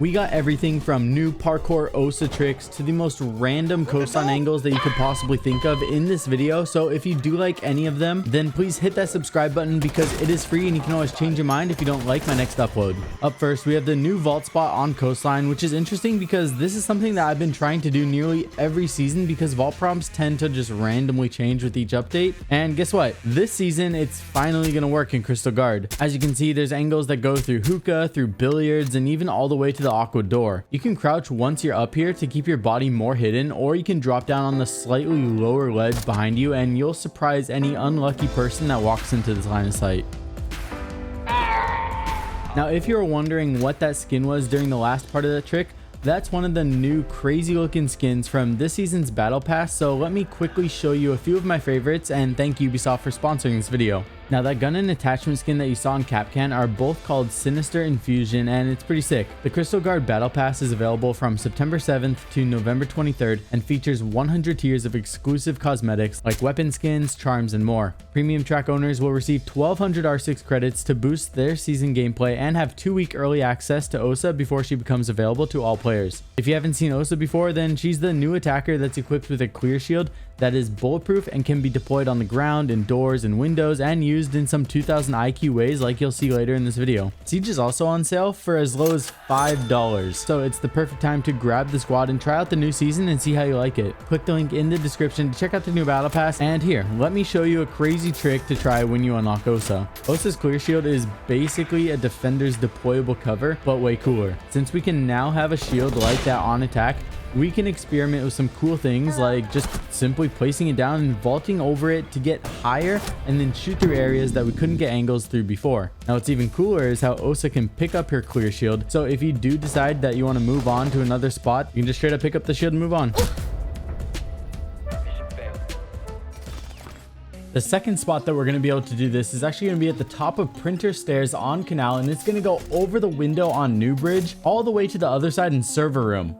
We got everything from new parkour OSA tricks to the most random coastline angles that you could possibly think of in this video. So if you do like any of them, then please hit that subscribe button because it is free and you can always change your mind if you don't like my next upload. Up first, we have the new vault spot on coastline, which is interesting because this is something that I've been trying to do nearly every season because vault prompts tend to just randomly change with each update. And guess what? This season, it's finally going to work in Crystal Guard. As you can see, there's angles that go through hookah, through billiards, and even all the way to the aqua door. You can crouch once you're up here to keep your body more hidden, or you can drop down on the slightly lower ledge behind you and you'll surprise any unlucky person that walks into this line of sight. Now, if you're wondering what that skin was during the last part of the trick, that's one of the new crazy looking skins from this season's battle pass. So let me quickly show you a few of my favorites, and thank Ubisoft for sponsoring this video. Now, that gun and attachment skin that you saw in Capcan are both called Sinister Infusion, and it's pretty sick. The Crystal Guard Battle Pass is available from September 7th to November 23rd and features 100 tiers of exclusive cosmetics like weapon skins, charms, and more. Premium track owners will receive 1200 R6 credits to boost their season gameplay and have 2-week early access to OSA before she becomes available to all players. If you haven't seen OSA before, then she's the new attacker that's equipped with a clear shield that is bulletproof and can be deployed on the ground, in doors, and windows, and used in some 2000 IQ ways like you'll see later in this video. Siege is also on sale for as low as $5, so it's the perfect time to grab the squad and try out the new season and see how you like it. Click the link in the description to check out the new battle pass, and here, let me show you a crazy trick to try when you unlock OSA. OSA's clear shield is basically a defender's deployable cover, but way cooler. Since we can now have a shield like that on attack, we can experiment with some cool things like just simply placing it down and vaulting over it to get higher and then shoot through areas that we couldn't get angles through before. Now, what's even cooler is how OSA can pick up her clear shield. So if you do decide that you want to move on to another spot, you can just straight up pick up the shield and move on. The second spot that we're going to be able to do this is actually going to be at the top of Printer Stairs on Canal, and it's going to go over the window on New Bridge all the way to the other side in Server Room.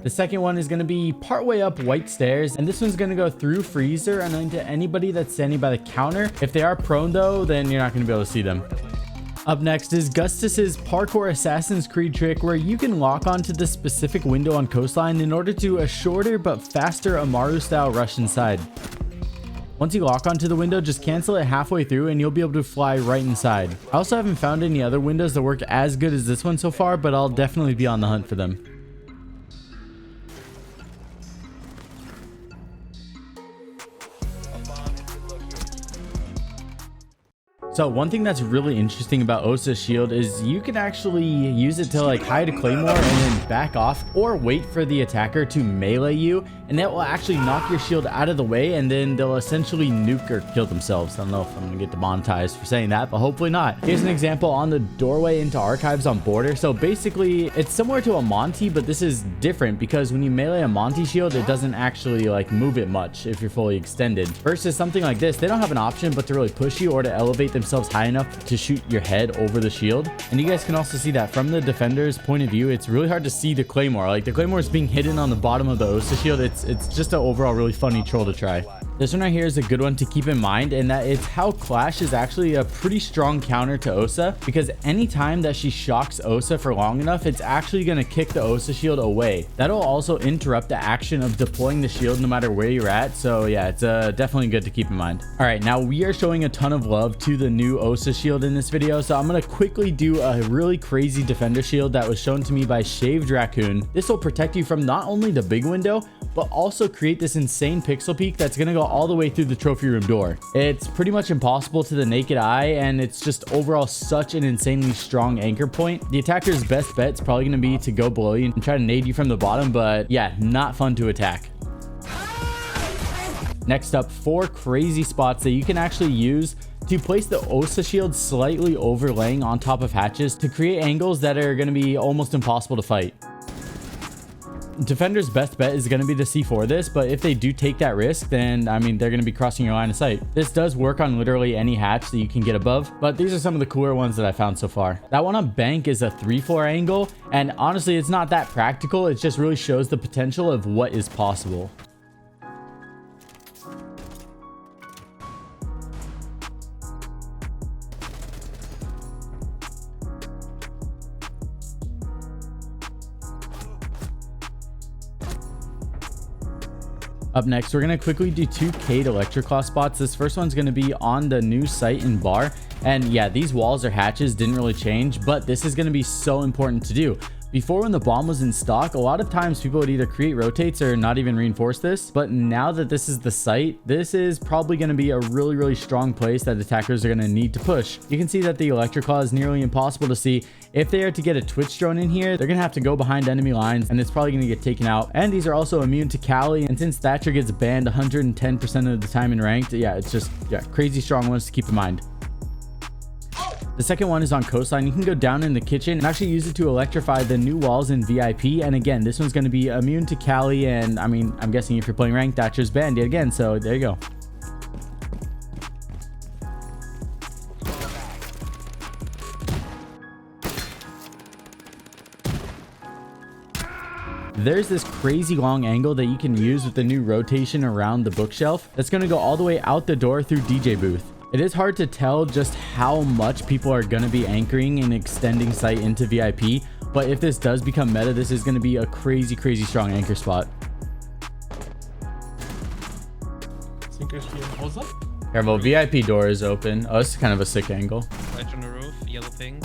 The second one is going to be partway up White Stairs, and this one's going to go through Freezer and into anybody that's standing by the counter. If they are prone though, then you're not going to be able to see them. Up next is Gustis's parkour Assassin's Creed trick, where you can lock onto the specific window on coastline in order to a shorter but faster Amaru style rush inside. Once you lock onto the window, just cancel it halfway through and you'll be able to fly right inside. I also haven't found any other windows that work as good as this one so far, but I'll definitely be on the hunt for them. So one thing that's really interesting about OSA's shield is you can actually use it to like hide a claymore and then back off, or wait for the attacker to melee you, and that will actually knock your shield out of the way, and then they'll essentially nuke or kill themselves. I don't know if I'm gonna get demonetized for saying that, but hopefully not. Here's an example on the doorway into Archives on Border. So basically it's similar to a Monty, but this is different because when you melee a Monty shield, it doesn't actually like move it much if you're fully extended, versus something like this. They don't have an option but to really push you or to elevate themselves high enough to shoot your head over the shield. And you guys can also see that from the defender's point of view, it's really hard to see the claymore. Like, the claymore is being hidden on the bottom of the OSA shield. It's just an overall really funny troll to try. This one right here is a good one to keep in mind, and that it's how Clash is actually a pretty strong counter to OSA, because anytime that she shocks OSA for long enough, it's actually going to kick the OSA shield away. That'll also interrupt the action of deploying the shield no matter where you're at. So yeah, it's definitely good to keep in mind. All right, now we are showing a ton of love to the new OSA shield in this video, so I'm going to quickly do a really crazy defender shield that was shown to me by Shaved Raccoon. This will protect you from not only the big window, but also create this insane pixel peak that's going to go all the way through the trophy room door. It's pretty much impossible to the naked eye, and it's just overall such an insanely strong anchor point. The attacker's best bet is probably going to be to go below you and try to nade you from the bottom, but yeah, not fun to attack. Next up, 4 crazy spots that you can actually use to place the OSA shield slightly overlaying on top of hatches to create angles that are going to be almost impossible to fight. Defender's best bet is going to be to C4 this, but if they do take that risk, then I mean, they're going to be crossing your line of sight. This does work on literally any hatch that you can get above, but these are some of the cooler ones that I found so far. That one on bank is a 3-4 angle, and honestly, it's not that practical. It just really shows the potential of what is possible. Up next, we're going to quickly do 2 K'd electroclaw spots. This first one's going to be on the new site in Brah. And yeah, these walls or hatches didn't really change, but this is going to be so important to do. Before, when the bomb was in stock, a lot of times people would either create rotates or not even reinforce this. But now that this is the site, this is probably going to be a really strong place that attackers are going to need to push. You can see that the electroclaw is nearly impossible to see. If they are to get a Twitch drone in here, they're going to have to go behind enemy lines and it's probably going to get taken out. And these are also immune to Kali. And since Thatcher gets banned 110% of the time in ranked, yeah, it's just crazy strong ones to keep in mind. The second one is on coastline. You can go down in the kitchen and actually use it to electrify the new walls in VIP. And again, this one's going to be immune to Kali. And I mean, I'm guessing if you're playing ranked, Thatcher's banned yet again. So there you go. There's this crazy long angle that you can use with the new rotation around the bookshelf. That's going to go all the way out the door through DJ booth. It is hard to tell just how much people are going to be anchoring and extending sight into VIP, but if this does become meta, this is going to be a crazy strong anchor spot. Careful, VIP door is open. Oh, this is kind of a sick angle. Ledge on the roof, yellow thing.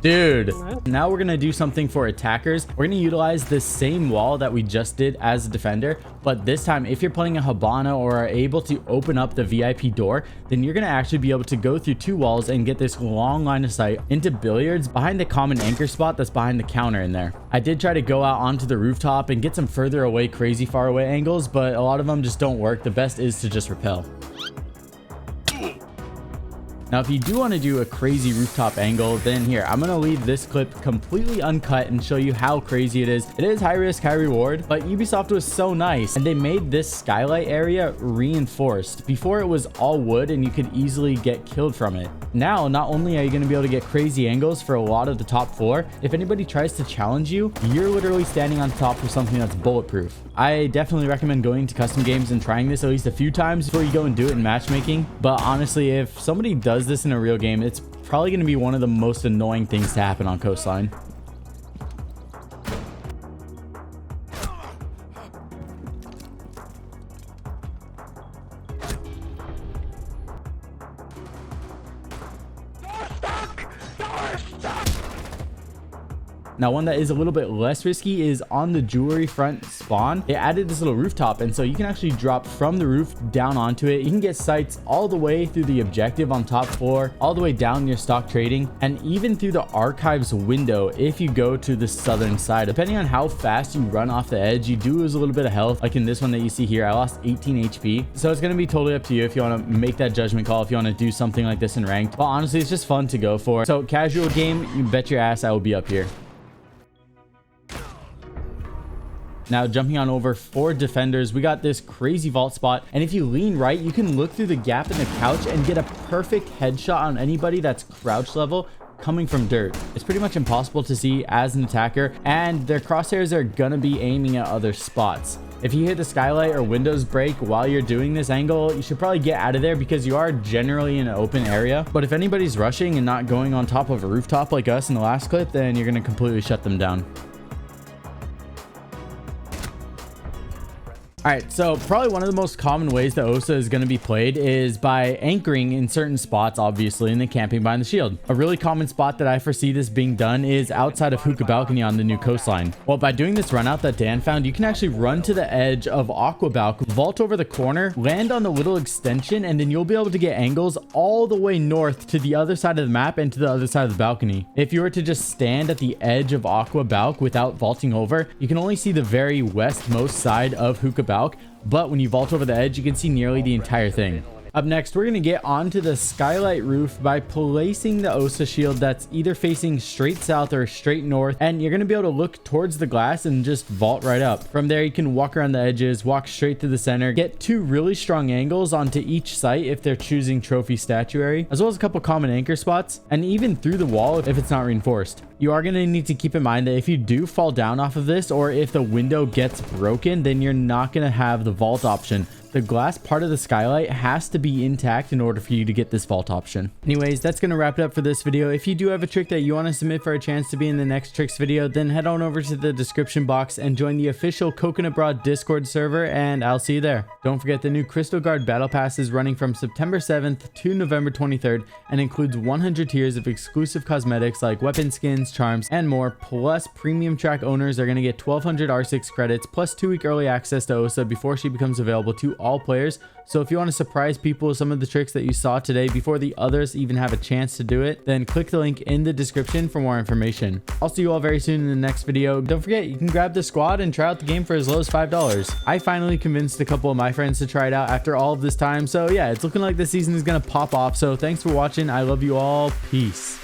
Dude, now we're going to do something for attackers. We're going to utilize the same wall that we just did as a defender. But this time, if you're playing a Habana or are able to open up the VIP door, then you're going to actually be able to go through 2 walls and get this long line of sight into billiards behind the common anchor spot that's behind the counter in there. I did try to go out onto the rooftop and get some further away, crazy far away angles, but a lot of them just don't work. The best is to just repel. Now, if you do want to do a crazy rooftop angle, then here, I'm going to leave this clip completely uncut and show you how crazy it is. It is high risk, high reward, but Ubisoft was so nice and they made this skylight area reinforced. Before, it was all wood and you could easily get killed from it. Now, not only are you going to be able to get crazy angles for a lot of the top floor, if anybody tries to challenge you, you're literally standing on top of something that's bulletproof. I definitely recommend going to custom games and trying this at least a few times before you go and do it in matchmaking. But honestly, if somebody does this in a real game, it's probably going to be one of the most annoying things to happen on coastline. Now, one that is a little bit less risky is on the jewelry front spawn. It added this little rooftop, and so you can actually drop from the roof down onto it. You can get sights all the way through the objective on top floor, all the way down near stock trading, and even through the archives window if you go to the southern side. Depending on how fast you run off the edge, you do lose a little bit of health. Like in this one that you see here, I lost 18 HP. So it's going to be totally up to you if you want to make that judgment call, if you want to do something like this in ranked. But honestly, it's just fun to go for. So casual game, you bet your ass I will be up here. Now, jumping on over for defenders, we got this crazy vault spot, and if you lean right, you can look through the gap in the couch and get a perfect headshot on anybody that's crouch level coming from dirt. It's pretty much impossible to see as an attacker, and their crosshairs are gonna be aiming at other spots. If you hit the skylight or windows break while you're doing this angle, you should probably get out of there because you are generally in an open area. But if anybody's rushing and not going on top of a rooftop like us in the last clip, then you're gonna completely shut them down. All right, so probably one of the most common ways that OSA is going to be played is by anchoring in certain spots, obviously, and then camping behind the shield. A really common spot that I foresee this being done is outside of Hookah Balcony on the new coastline. Well, by doing this run out that Dan found, you can actually run to the edge of Aqua Balcony, vault over the corner, land on the little extension, and then you'll be able to get angles all the way north to the other side of the map and to the other side of the balcony. If you were to just stand at the edge of Aqua Balcony without vaulting over, you can only see the very westmost side of Hookah Balcony, but when you vault over the edge, you can see nearly the entire thing. Up next, we're going to get onto the skylight roof by placing the OSA shield that's either facing straight south or straight north, and you're going to be able to look towards the glass and just vault right up. From there, you can walk around the edges, walk straight to the center, get 2 really strong angles onto each site if they're choosing trophy statuary, as well as a couple common anchor spots, and even through the wall if it's not reinforced. You are going to need to keep in mind that if you do fall down off of this, or if the window gets broken, then you're not going to have the vault option. The glass part of the skylight has to be intact in order for you to get this vault option. Anyways, that's going to wrap it up for this video. If you do have a trick that you want to submit for a chance to be in the next tricks video, then head on over to the description box and join the official Coconut Brah Discord server, and I'll see you there. Don't forget the new Crystal Guard Battle Pass is running from September 7th to November 23rd and includes 100 tiers of exclusive cosmetics like weapon skins, charms, and more, plus premium track owners are going to get 1200 R6 credits plus 2-week early access to Osa before she becomes available to all players. So if you want to surprise people with some of the tricks that you saw today before the others even have a chance to do it, then click the link in the description for more information. I'll see you all very soon in the next video. Don't forget, you can grab the squad and try out the game for as low as $5. I finally convinced a couple of my friends to try it out after all of this time. So yeah, it's looking like the season is going to pop off. So thanks for watching. I love you all. Peace.